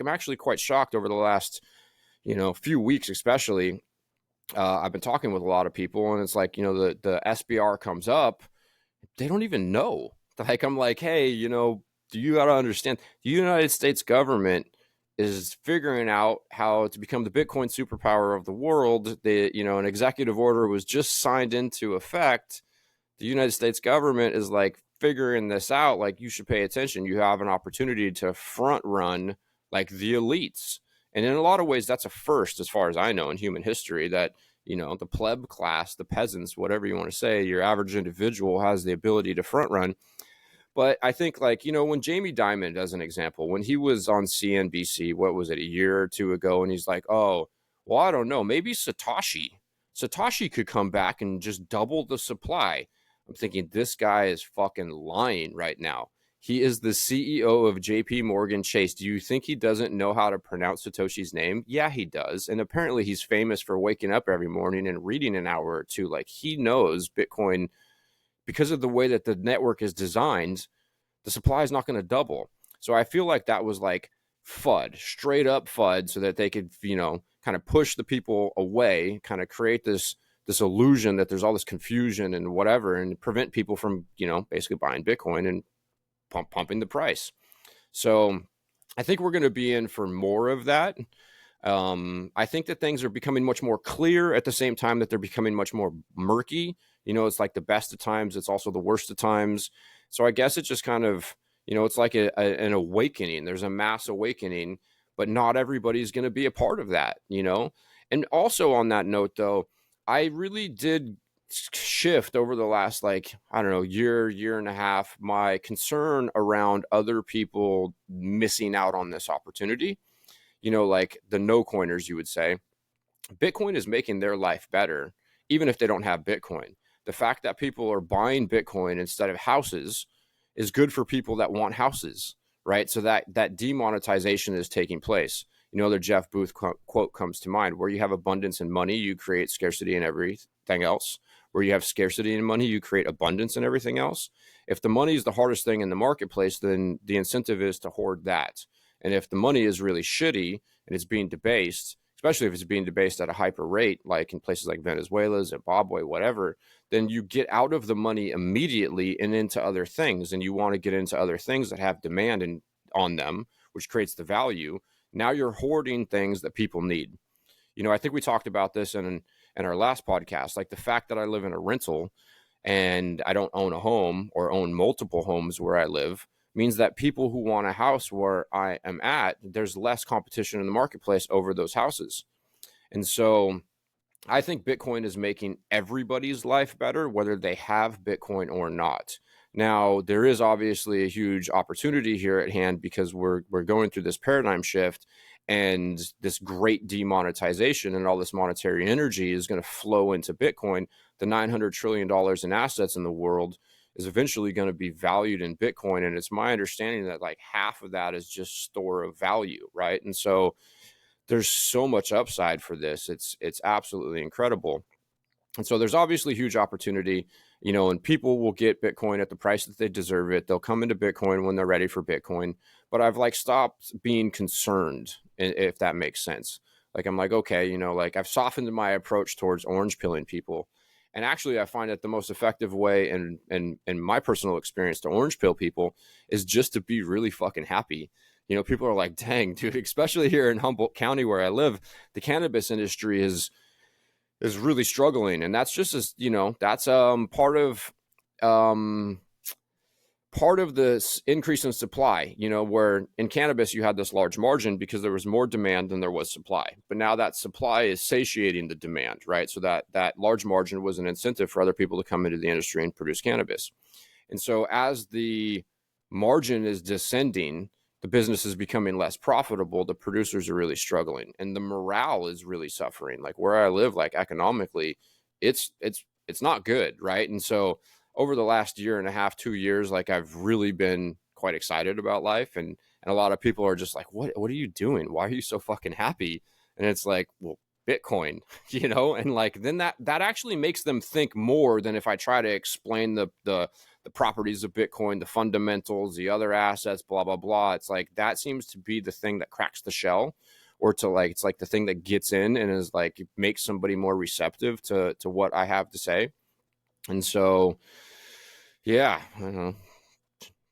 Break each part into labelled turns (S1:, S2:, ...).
S1: I'm actually quite shocked over the last, few weeks, especially. I've been talking with a lot of people, and it's like, the SBR comes up, they don't even know. Like, I'm like, hey, do you got to understand the United States government is figuring out how to become the Bitcoin superpower of the world. An executive order was just signed into effect. The United States government is like figuring this out. Like, you should pay attention. You have an opportunity to front run like the elites. And in a lot of ways, that's a first, as far as I know, in human history, that, the pleb class, the peasants, whatever you want to say, your average individual has the ability to front run. But I think, like, when Jamie Dimon, as an example, when he was on CNBC, what was it, a year or two ago, and he's like, oh, well, I don't know, maybe Satoshi could come back and just double the supply. I'm thinking, this guy is fucking lying right now. He is the CEO of JP Morgan Chase. Do you think he doesn't know how to pronounce Satoshi's name? Yeah, he does. And apparently he's famous for waking up every morning and reading an hour or two. Like, he knows Bitcoin, because of the way that the network is designed, the supply is not going to double. So I feel like that was like FUD, straight up FUD, so that they could, kind of push the people away, kind of create this illusion that there's all this confusion and whatever, and prevent people from, basically buying Bitcoin and pumping the price. So I think we're going to be in for more of that. I think that things are becoming much more clear at the same time that they're becoming much more murky. It's like the best of times, it's also the worst of times. So I guess it's just kind of, it's like an awakening. There's a mass awakening, but not everybody's going to be a part of that, And also on that note, though, I really did shift over the last, like, I don't know, year and a half, my concern around other people missing out on this opportunity. Like the no coiners, you would say. Bitcoin is making their life better, even if they don't have Bitcoin. The fact that people are buying Bitcoin instead of houses is good for people that want houses, right? So that demonetization is taking place. The Jeff Booth quote comes to mind: where you have abundance in money, you create scarcity in everything else. Where you have scarcity in money, you create abundance in everything else. If the money is the hardest thing in the marketplace, then the incentive is to hoard that. And if the money is really shitty and it's being debased, especially if it's being debased at a hyper rate, like in places like Venezuela, Zimbabwe, whatever, then you get out of the money immediately and into other things. And you want to get into other things that have demand on them, which creates the value. Now you're hoarding things that people need. I think we talked about this in our last podcast, like the fact that I live in a rental and I don't own a home or own multiple homes where I live means that people who want a house where I am at, there's less competition in the marketplace over those houses. And so I think Bitcoin is making everybody's life better, whether they have Bitcoin or not. Now, there is obviously a huge opportunity here at hand because we're going through this paradigm shift, and this great demonetization and all this monetary energy is going to flow into Bitcoin. The $900 trillion in assets in the world is eventually going to be valued in Bitcoin. And it's my understanding that like half of that is just store of value, right? And so there's so much upside for this. It's absolutely incredible. And so there's obviously huge opportunity, and people will get Bitcoin at the price that they deserve it. They'll come into Bitcoin when they're ready for Bitcoin. But I've like stopped being concerned, if that makes sense. Like, I'm like, okay, like I've softened my approach towards orange pilling people. And actually, I find that the most effective way in my personal experience to orange pill people is just to be really fucking happy. People are like, dang, dude, especially here in Humboldt County where I live, the cannabis industry is really struggling. And that's just as, that's part of this increase in supply, where in cannabis you had this large margin because there was more demand than there was supply. But now that supply is satiating the demand, right? So that large margin was an incentive for other people to come into the industry and produce cannabis. And so as the margin is descending, the business is becoming less profitable. The producers are really struggling, and the morale is really suffering. Like where I live, like economically, it's not good, right? And so over the last year and a half, 2 years, like I've really been quite excited about life. And a lot of people are just like, what are you doing? Why are you so fucking happy? And it's like, well, Bitcoin, and like, then that actually makes them think more than if I try to explain the the properties of Bitcoin, the fundamentals, the other assets, blah, blah, blah. It's like that seems to be the thing that cracks the shell, or to like, it's like the thing that gets in and is like, makes somebody more receptive to what I have to say. And so, yeah, I don't know,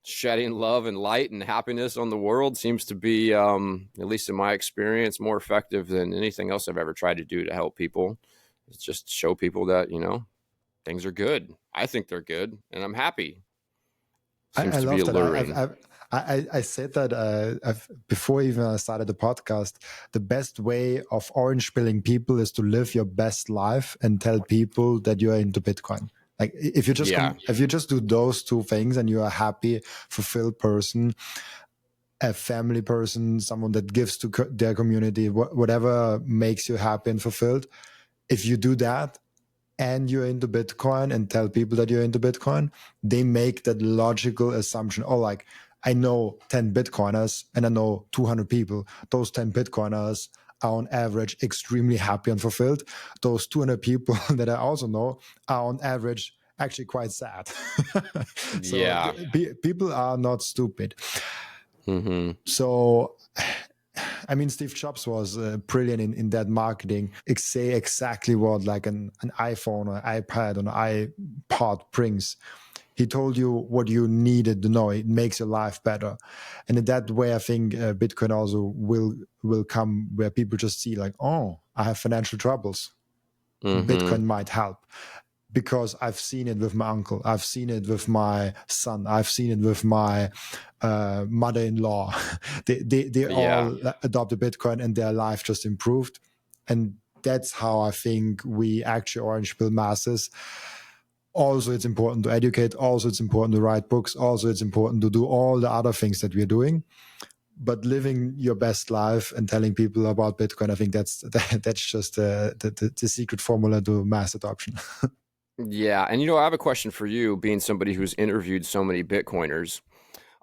S1: shedding love and light and happiness on the world seems to be, at least in my experience, more effective than anything else I've ever tried to do to help people. It's just show people that, you know, things are good. I think they're good, and I'm happy. Seems
S2: I
S1: to be
S2: love that.
S1: alluring.
S2: I said that before even I started the podcast. The best way of orange pilling people is to live your best life and tell people that you are into Bitcoin. Like if you just if you just do those two things and you are a happy, fulfilled person, a family person, someone that gives to their community, whatever makes you happy and fulfilled. If you do that, and you're into Bitcoin and tell people that you're into Bitcoin, they make that logical assumption. Oh, like I know 10 Bitcoiners and I know 200 people. Those 10 Bitcoiners are on average extremely happy and fulfilled. Those 200 people that I also know are on average actually quite sad. So people are not stupid.
S1: Mm-hmm.
S2: So, I mean, Steve Jobs was brilliant in that marketing. Say exactly what like an iPhone or iPad or an iPod brings. He told you what you needed to know. It makes your life better. And in that way, I think Bitcoin also will come where people just see like, oh, I have financial troubles. Mm-hmm. Bitcoin might help. Because I've seen it with my uncle, I've seen it with my son, I've seen it with my mother-in-law. they all adopted Bitcoin and their life just improved. And that's how I think we actually orange pill masses. Also, it's important to educate. Also, it's important to write books. Also, it's important to do all the other things that we're doing. But living your best life and telling people about Bitcoin, I think that's just the secret formula to mass adoption.
S1: Yeah. And, you know, I have a question for you, being somebody who's interviewed so many Bitcoiners.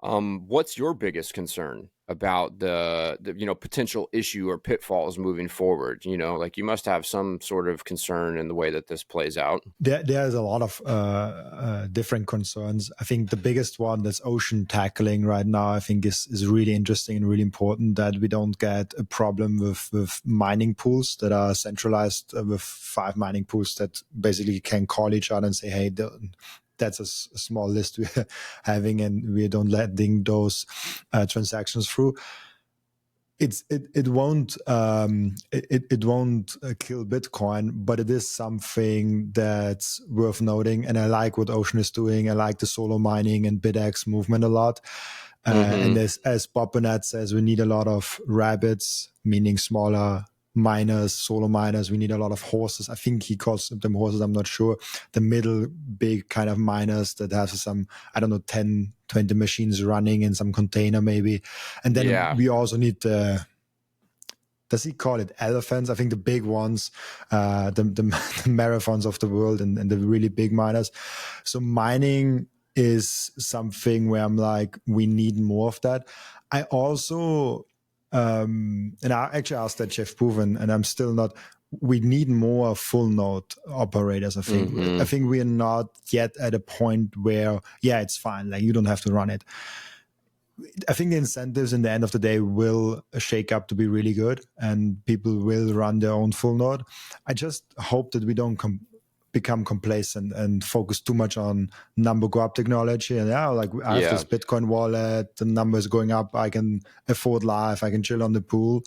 S1: What's your biggest concern about the you know, potential issue or pitfalls moving forward? You know, like you must have some sort of concern in the way that this plays out.
S2: There's a lot of different concerns. I think the biggest one that's ocean tackling right now, I think is really interesting and really important, that we don't get a problem with mining pools that are centralized with 5 mining pools that basically can call each other and say, hey, that's a small list we're having and we don't letting those transactions through. It won't kill Bitcoin, but it is something that's worth noting. And I like what Ocean is doing. I like the solo mining and BitX movement a lot. And as Bobanet says, we need a lot of rabbits, meaning smaller miners, solo miners. We need a lot of horses. I think he calls them horses. I'm not sure. The middle big kind of miners that have some, I don't know, 10, 20 machines running in some container maybe. And then we also need does he call it elephants? I think the big ones, the marathons of the world and the really big miners. So mining is something where I'm like, we need more of that. I also, and I actually asked that Jeff Proven, and I'm still not, we need more full node operators. I think, I think we are not yet at a point where, yeah, it's fine. Like you don't have to run it. I think the incentives in the end of the day will shake up to be really good and people will run their own full node. I just hope that we don't become complacent and focus too much on number go up technology. And like I have this Bitcoin wallet, the number is going up, I can afford life, I can chill on the pool.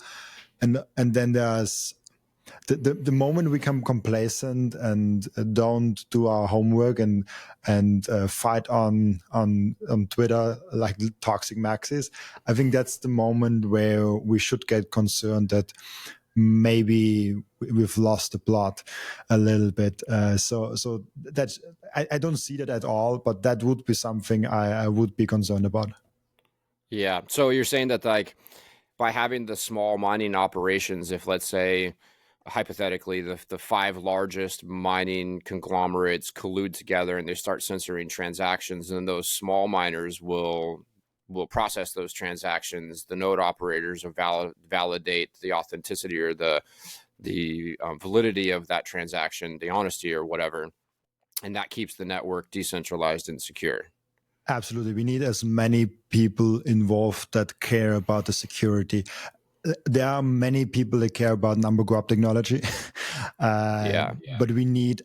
S2: And then there's the moment we become complacent and don't do our homework and fight on Twitter like toxic maxis, I think that's the moment where we should get concerned that maybe we've lost the plot a little bit. So that's I don't see that at all, but that would be something I would be concerned about.
S1: Yeah. So you're saying that like by having the small mining operations, if let's say hypothetically the 5 largest mining conglomerates collude together and they start censoring transactions, and those small miners will process those transactions, the node operators will validate the authenticity or the validity of that transaction, the honesty or whatever, and that keeps the network decentralized and secure.
S2: Absolutely. We need as many people involved that care about the security. There are many people that care about number graph technology, but we need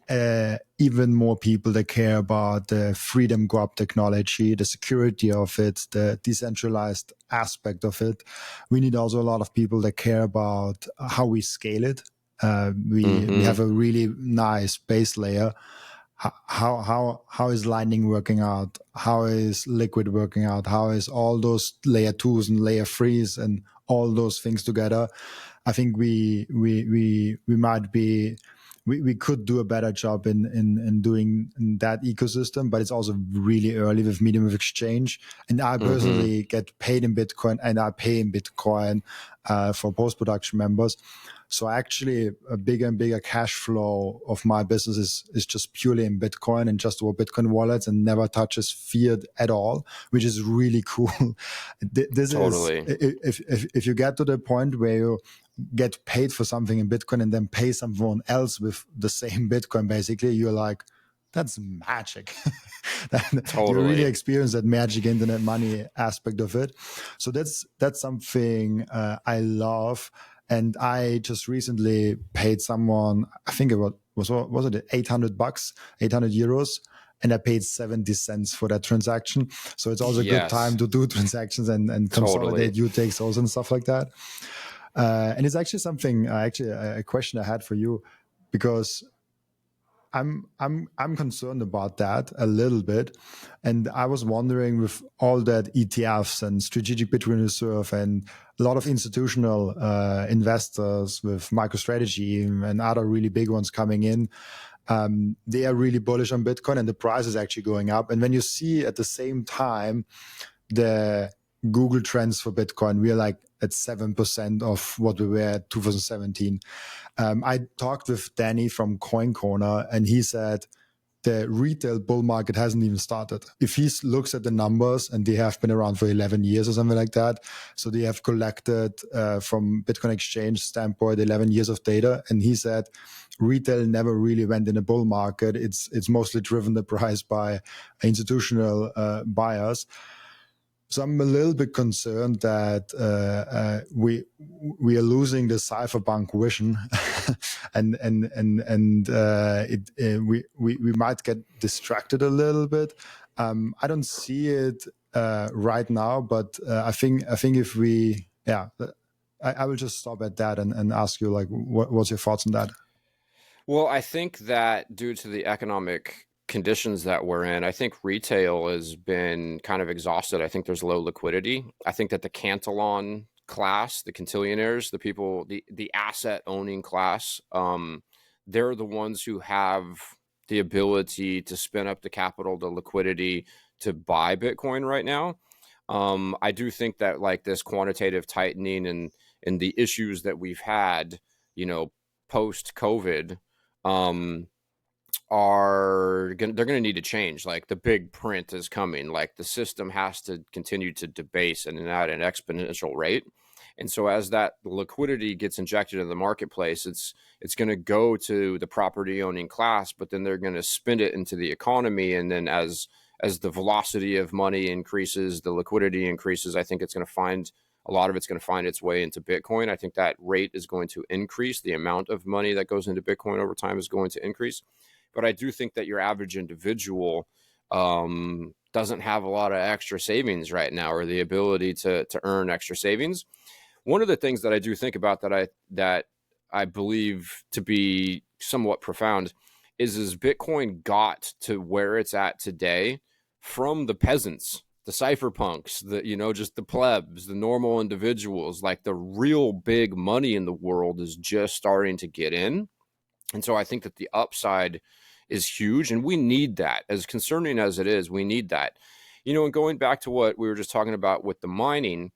S2: even more people that care about the freedom graph technology, the security of it, the decentralized aspect of it. We need also a lot of people that care about how we scale it. We have a really nice base layer. How is Lightning working out? How is Liquid working out? How is all those layer twos and layer threes and all those things together? I think we might be we could do a better job in doing that ecosystem, but it's also really early with medium of exchange. And I personally get paid in Bitcoin, and I pay in Bitcoin for post-production members. So actually a bigger and bigger cash flow of my business is just purely in Bitcoin and just over Bitcoin wallets, and never touches fiat at all, which is really cool. This
S1: Totally.
S2: is, if you get to the point where you get paid for something in Bitcoin and then pay someone else with the same Bitcoin, basically, you're like, that's magic.
S1: Totally.
S2: You really experience that magic internet money aspect of it. So that's something I love. And I just recently paid someone, I think it was it $800, 800 euros. And I paid 70 cents for that transaction. So it's also a good time to do transactions and consolidate UTXOs and stuff like that. And it's actually something, a question I had for you, because I'm concerned about that a little bit, and I was wondering, with all that ETFs and strategic Bitcoin reserve and a lot of institutional investors with MicroStrategy and other really big ones coming in, they are really bullish on Bitcoin, and the price is actually going up. And when you see at the same time the Google trends for Bitcoin, we are like at 7% of what we were at 2017. I talked with Danny from Coin Corner, and he said the retail bull market hasn't even started. If he looks at the numbers, and they have been around for 11 years or something like that, so they have collected from Bitcoin exchange standpoint 11 years of data, and he said retail never really went in a bull market. It's mostly driven the price by institutional buyers. So I'm a little bit concerned that we are losing the cypherpunk vision, and we might get distracted a little bit. I don't see it right now, but I think if we, I will just stop at that and ask you, like, what's your thoughts on that?
S1: Well, I think that due to the economic conditions that we're in, I think retail has been kind of exhausted. I think there's low liquidity. I think that the Cantillon class, the Cantillionaires, the people, the asset owning class, they're the ones who have the ability to spin up the capital, the liquidity to buy Bitcoin right now. I do think that, like, this quantitative tightening and the issues that we've had, post COVID, they're going to need to change. Like, the big print is coming. Like, the system has to continue to debase and at an exponential rate. And so as that liquidity gets injected in the marketplace, it's going to go to the property owning class, but then they're going to spend it into the economy. And then as the velocity of money increases, the liquidity increases, I think a lot of it's going to find its way into Bitcoin. I think that rate is going to increase. The amount of money that goes into Bitcoin over time is going to increase. But I do think that your average individual doesn't have a lot of extra savings right now, or the ability to earn extra savings. One of the things that I do think about that I believe to be somewhat profound is Bitcoin got to where it's at today from the peasants, the cypherpunks, just the plebs, the normal individuals. Like, the real big money in the world is just starting to get in. And so I think that the upside is huge, and we need that. As concerning as it is, we need that. And going back to what we were just talking about with the mining,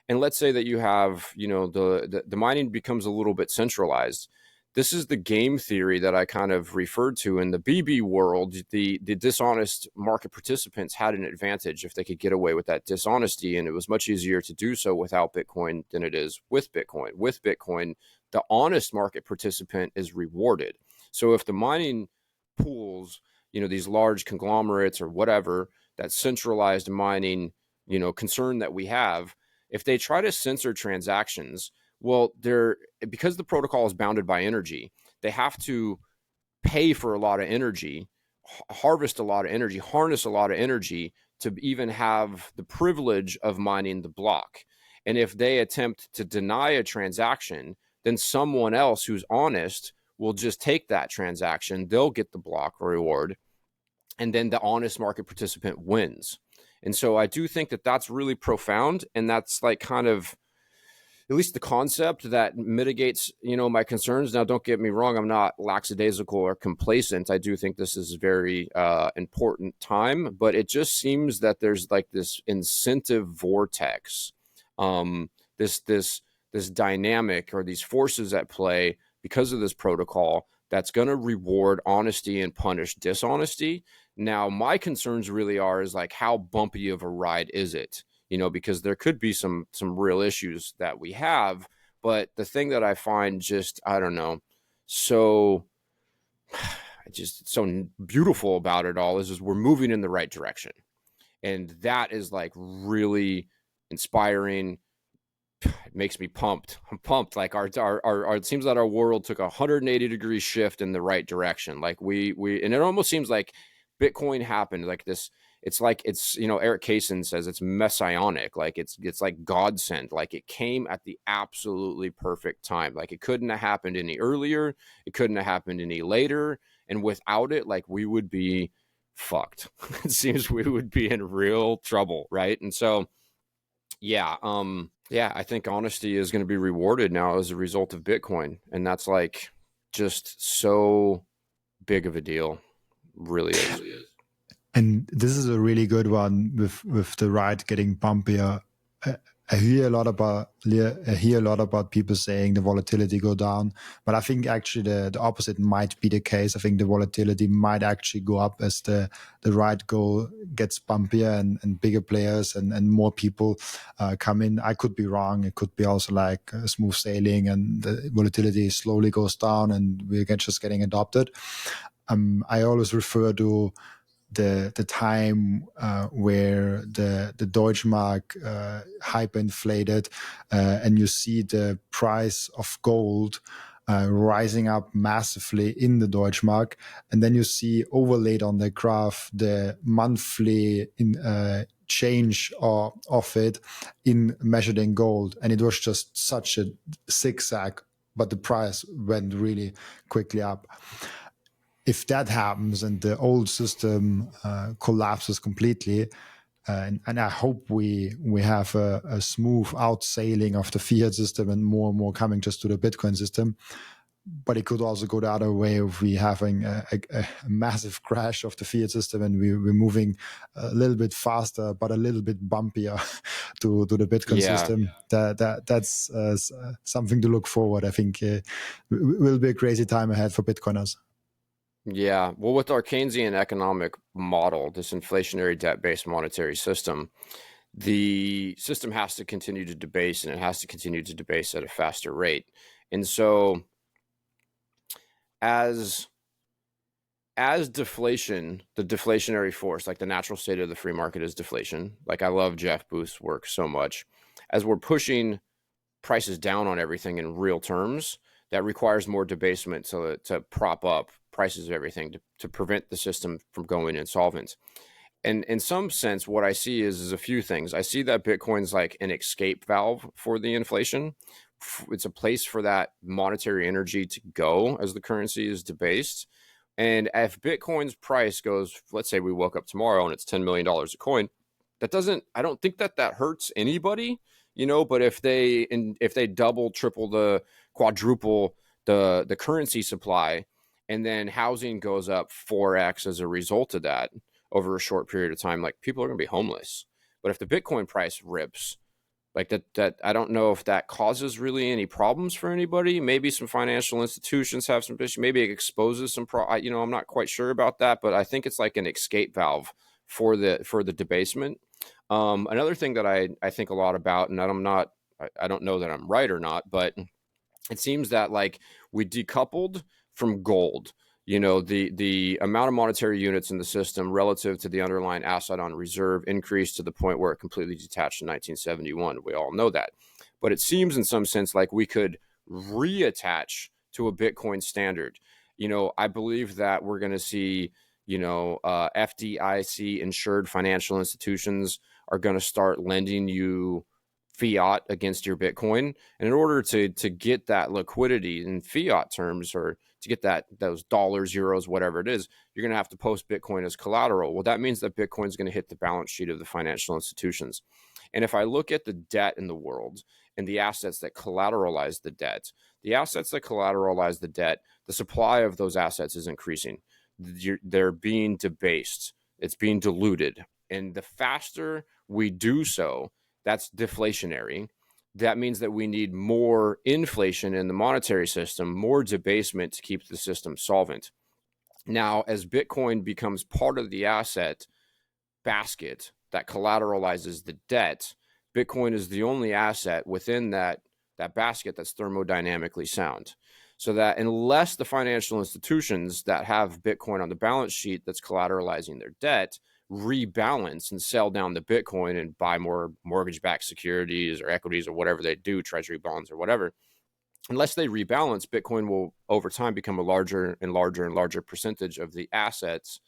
S1: and let's say that you have, the mining becomes a little bit centralized. This is the game theory that I kind of referred to. In the BB world, the dishonest market participants had an advantage if they could get away with that dishonesty, and it was much easier to do so without Bitcoin than it is with Bitcoin. With Bitcoin, the honest market participant is rewarded. So if the mining pools, these large conglomerates or whatever centralized mining, concern that we have. If they try to censor transactions, well, because the protocol is bounded by energy, they have to pay for a lot of energy, harvest a lot of energy, harness a lot of energy to even have the privilege of mining the block. And if they attempt to deny a transaction, then someone else who's honest will just take that transaction. They'll get the block reward. And then the honest market participant wins. And so I do think that that's really profound. And that's like kind of, at least the concept that mitigates, my concerns. Now, don't get me wrong. I'm not lackadaisical or complacent. I do think this is a very important time, but it just seems that there's like this incentive vortex, this dynamic or these forces at play because of this protocol that's going to reward honesty and punish dishonesty. Now, my concerns really is like, how bumpy of a ride is it? Because there could be some real issues that we have. But the thing that I find just, I don't know, so beautiful about it all is we're moving in the right direction. And that is like really inspiring. It makes me pumped. I'm pumped. Like our it seems that our world took a 180-degree shift in the right direction. Like we and it almost seems like Bitcoin happened like this. It's like Eric Kaysen says it's messianic, like it's like God sent, like it came at the absolutely perfect time. Like it couldn't have happened any earlier, it couldn't have happened any later, and without it, like we would be fucked. It seems we would be in real trouble, right? And so yeah, I think honesty is going to be rewarded now as a result of Bitcoin, and that's like just so big of a deal, really is.
S2: And this is a really good one with the ride getting bumpier. I hear a lot about people saying the volatility go down, but I think actually the opposite might be the case. I think the volatility might actually go up as the ride gets bumpier and bigger players and more people come in. I could be wrong. It could be also like smooth sailing and the volatility slowly goes down and we're just getting adopted. I always refer to the time where the Deutschmark hyperinflated and you see the price of gold rising up massively in the Deutschmark, and then you see overlaid on the graph the monthly change of it in measured in gold, and it was just such a zigzag, but the price went really quickly up. If that happens and the old system collapses completely, and I hope we have a smooth outsailing of the fiat system and more coming just to the Bitcoin system, but it could also go the other way if we having a massive crash of the fiat system and we're moving a little bit faster but a little bit bumpier to the Bitcoin system. That's something to look forward. I think it will be a crazy time ahead for Bitcoiners.
S1: Yeah, well, with our Keynesian economic model, this inflationary debt-based monetary system, the system has to continue to debase, and it has to continue to debase at a faster rate. And so as deflation, the deflationary force, like the natural state of the free market is deflation. Like I love Jeff Booth's work so much. As we're pushing prices down on everything in real terms, that requires more debasement to prop up prices of everything to prevent the system from going insolvent. And in some sense, what I see is a few things. I see that Bitcoin's like an escape valve for the inflation. It's a place for that monetary energy to go as the currency is debased. And if Bitcoin's price goes, let's say we woke up tomorrow and it's $10 million a coin, I don't think that hurts anybody, but if they double, triple, quadruple the currency supply, and then housing goes up 4x as a result of that over a short period of time, like people are going to be homeless. But if the Bitcoin price rips, like that I don't know if that causes really any problems for anybody. Maybe some financial institutions have some issues. Maybe it exposes some I'm not quite sure about that, but I think it's like an escape valve for the debasement. Another thing that I think a lot about, and I don't know that I'm right or not, but it seems that like we decoupled from gold. the amount of monetary units in the system relative to the underlying asset on reserve increased to the point where it completely detached in 1971. We all know that. But it seems in some sense like we could reattach to a Bitcoin standard. I believe that we're going to see, FDIC insured financial institutions are going to start lending you fiat against your Bitcoin. And in order to get that liquidity in fiat terms, or to get those dollars, euros, whatever it is, you're going to have to post Bitcoin as collateral. Well, that means that Bitcoin is going to hit the balance sheet of the financial institutions. And if I look at the debt in the world and the assets that collateralize the debt, the supply of those assets is increasing. They're being debased. It's being diluted. And the faster we do so, that's deflationary. That means that we need more inflation in the monetary system, more debasement to keep the system solvent. Now, as Bitcoin becomes part of the asset basket that collateralizes the debt, Bitcoin is the only asset within that basket that's thermodynamically sound. So that unless the financial institutions that have Bitcoin on the balance sheet that's collateralizing their debt rebalance and sell down the Bitcoin and buy more mortgage-backed securities or equities or whatever they do, treasury bonds or whatever, unless they rebalance, Bitcoin will over time become a larger and larger and larger percentage of the assets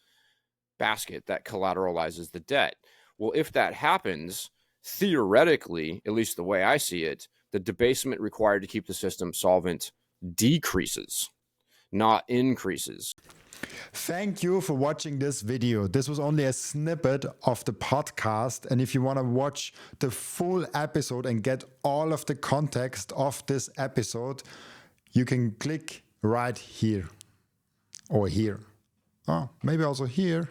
S1: basket that collateralizes the debt. Well, if that happens, theoretically, at least the way I see it, the debasement required to keep the system solvent decreases, not increases.
S2: Thank you for watching this video. This was only a snippet of the podcast. And if you want to watch the full episode and get all of the context of this episode, you can click right here or here. Oh, maybe also here.